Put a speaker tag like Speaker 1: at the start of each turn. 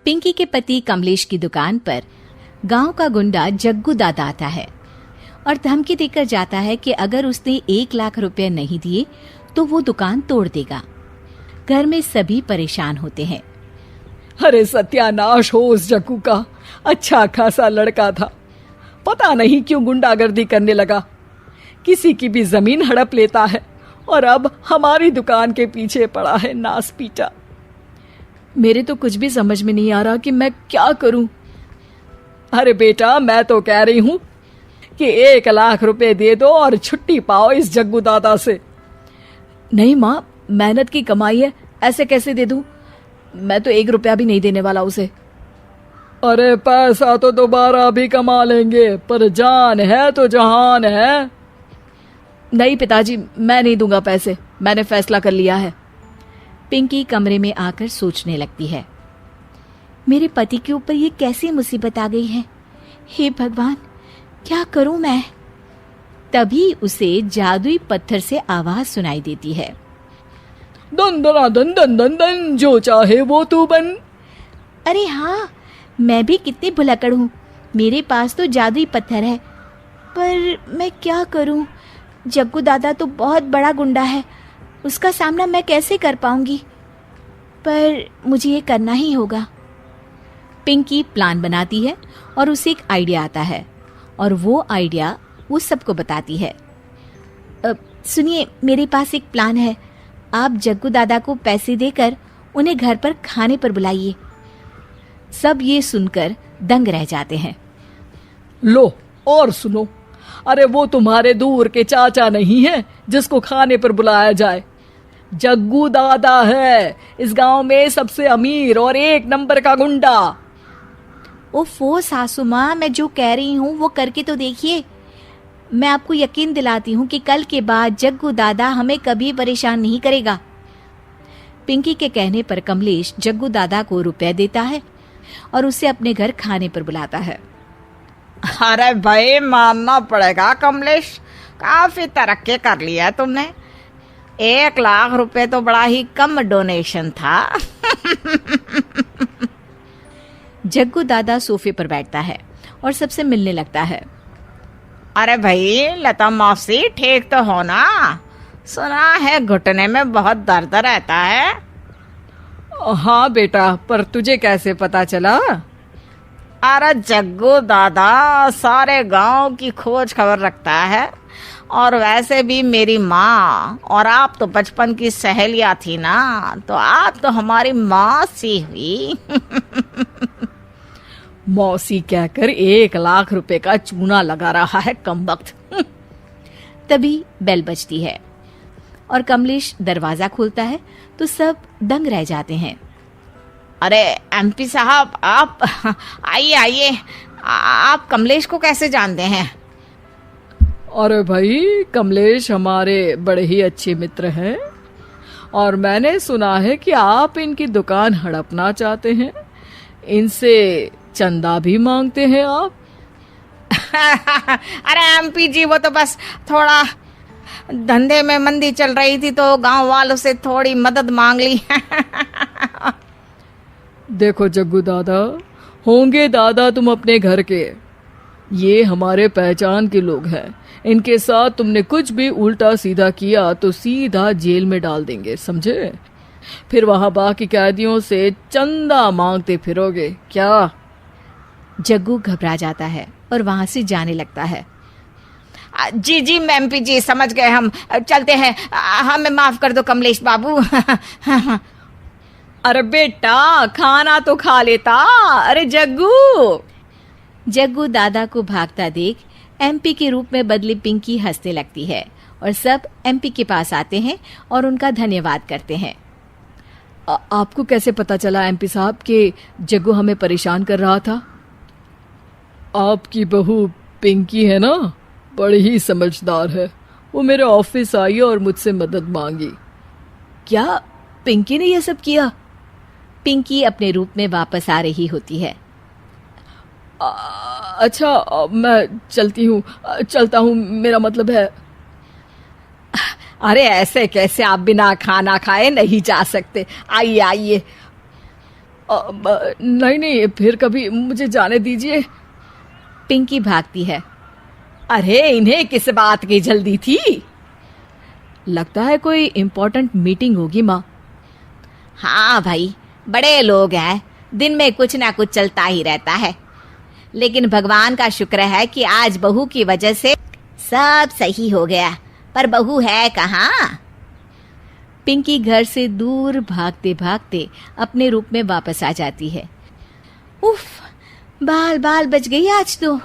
Speaker 1: पिंकी के पति कमलेश की दुकान पर गांव का गुंडा जग्गू दादा आता है और धमकी देकर जाता है कि अगर उसने 1 लाख रुपए नहीं दिए तो वो दुकान तोड़ देगा। घर में सभी परेशान होते हैं।
Speaker 2: अरे सत्यानाश हो उस जग्गू का, अच्छा खासा लड़का था, पता नहीं क्यों गुंडागर्दी करने लगा, किसी की भी जमीन हड़प लेता है और अब हमारी दुकान के पीछे पड़ा है नास पीटा।
Speaker 3: मेरे तो कुछ भी समझ में नहीं आ रहा कि मैं क्या करूं।
Speaker 2: अरे बेटा, मैं तो कह रही हूं कि 1 लाख रुपए दे दो और छुट्टी पाओ इस जग्गू दादा से।
Speaker 3: नहीं माँ, मेहनत की कमाई है, ऐसे कैसे दे दूं? मैं तो 1 रुपया भी नहीं देने वाला उसे।
Speaker 2: अरे पैसा तो दोबारा भी कमा लेंगे, पर जान है तो जहान है।
Speaker 3: नहीं पिताजी, मैं नहीं दूंगा पैसे, मैंने फैसला कर लिया है।
Speaker 1: पिंकी कमरे में आकर सोचने लगती है, मेरे पति के ऊपर ये कैसी मुसीबत आ गई है। हे भगवान, क्या करूं मैं। तभी उसे जादुई पत्थर से आवाज सुनाई देती है,
Speaker 2: दन दना दन दन दन दन, जो चाहे वो तू बन।
Speaker 1: अरे हाँ, मैं भी कितनी भुलक्कड़ हूँ, मेरे पास तो जादुई पत्थर है, पर मैं क्या करूं। जग्गू दादा तो बहुत बड़ा गुंडा है, उसका सामना मैं कैसे कर पाऊंगी, पर मुझे ये करना ही होगा। पिंकी प्लान बनाती है और उसे एक आइडिया आता है और वो आइडिया वो सबको बताती है। सुनिए, मेरे पास एक प्लान है, आप जग्गू दादा को पैसे देकर उन्हें घर पर खाने पर बुलाइए। सब ये सुनकर दंग रह जाते हैं।
Speaker 2: लो और सुनो, अरे वो तुम्हारे दूर के चाचा नहीं है जिसको खाने पर बुलाया जाए, जग्गू दादा है, इस गांव में सबसे अमीर और 1 नंबर का गुंडा।
Speaker 1: ओफो सासू माँ, मैं जो कह रही हूँ वो करके तो देखिए। मैं आपको यकीन दिलाती हूँ कि कल के बाद जग्गू दादा हमें कभी परेशान नहीं करेगा। पिंकी के कहने पर कमलेश जग्गू दादा को रुपए देता है और उसे अपने घर खाने पर बुलाता है।
Speaker 4: अरे भाई, मानना पड़ेगा कमलेश, काफी तरक्की कर लिया है तुमने। 1 लाख रुपए तो बड़ा ही कम डोनेशन था।
Speaker 1: जग्गू दादा सोफे पर बैठता है और सबसे मिलने लगता है।
Speaker 4: अरे भाई लता मौसी, ठीक तो हो ना? सुना है घुटने में बहुत दर्द रहता है।
Speaker 2: हाँ बेटा, पर तुझे कैसे पता चला?
Speaker 4: अरे जग्गू दादा सारे गांव की खोज खबर रखता है, और वैसे भी मेरी माँ और आप तो बचपन की सहेलियां थी ना, तो आप तो हमारी मौसी हुई।
Speaker 2: मौसी कहकर 1 लाख रुपए का चूना लगा रहा है कमबख्त।
Speaker 1: तभी बेल बजती है और कमलेश दरवाजा खोलता है तो सब दंग रह जाते हैं।
Speaker 4: अरे एमपी साहब, आप आइए आइए, आप कमलेश को कैसे जानते हैं?
Speaker 2: अरे भाई, कमलेश हमारे बड़े ही अच्छे मित्र हैं और मैंने सुना है कि आप इनकी दुकान हड़पना चाहते हैं, इनसे चंदा भी मांगते हैं आप।
Speaker 4: अरे एमपी जी, वो तो बस थोड़ा धंधे में मंदी चल रही थी तो गांव वालों से थोड़ी मदद मांग ली।
Speaker 2: देखो जग्गू दादा, होंगे दादा तुम अपने घर के, ये हमारे पहचान के लोग हैं, इनके साथ तुमने कुछ भी उल्टा सीधा किया तो सीधा जेल में डाल देंगे, समझे? फिर वहां बाकी कैदियों से चंदा मांगते फिरोगे क्या?
Speaker 1: जग्गू घबरा जाता है और वहां से जाने लगता है।
Speaker 4: जी जी एमपी जी, समझ गए, हम चलते हैं, हमें माफ कर दो कमलेश बाबू।
Speaker 2: अरे बेटा, खाना तो खा लेता। अरे जग्गू।
Speaker 1: जग्गू दादा को भागता देख एमपी के रूप में बदली पिंकी हंसने लगती है और सब एमपी के पास आते हैं और उनका धन्यवाद करते हैं।
Speaker 3: आपको कैसे पता चला एमपी साहब कि जग्गू हमें परेशान कर रहा था?
Speaker 2: आपकी बहू पिंकी है ना, बड़ी ही समझदार है, वो मेरे ऑफिस आई और मुझसे मदद मांगी।
Speaker 3: क्या पिंकी ने ये सब किया?
Speaker 1: पिंकी अपने रूप में वापस आ रही होती है।
Speaker 2: अच्छा, मैं चलता हूँ, मेरा मतलब है।
Speaker 4: अरे ऐसे कैसे, आप बिना खाना खाए नहीं जा सकते, आइए आइए।
Speaker 2: नहीं नहीं, फिर कभी, मुझे जाने दीजिए।
Speaker 3: पिंकी भागती है।
Speaker 4: अरे इन्हें किस बात की जल्दी थी?
Speaker 3: लगता है कोई इम्पोर्टेंट मीटिंग होगी माँ।
Speaker 4: हाँ भाई, बड़े लोग हैं, दिन में कुछ ना कुछ चलता ही रहता है। लेकिन भगवान का शुक्र है कि आज बहू की वजह से सब सही हो गया। पर बहू है कहाँ?
Speaker 3: पिंकी घर से दूर भागते भागते अपने रूप में वापस आ जाती है।
Speaker 1: उफ, बाल बाल बच गई आज तो।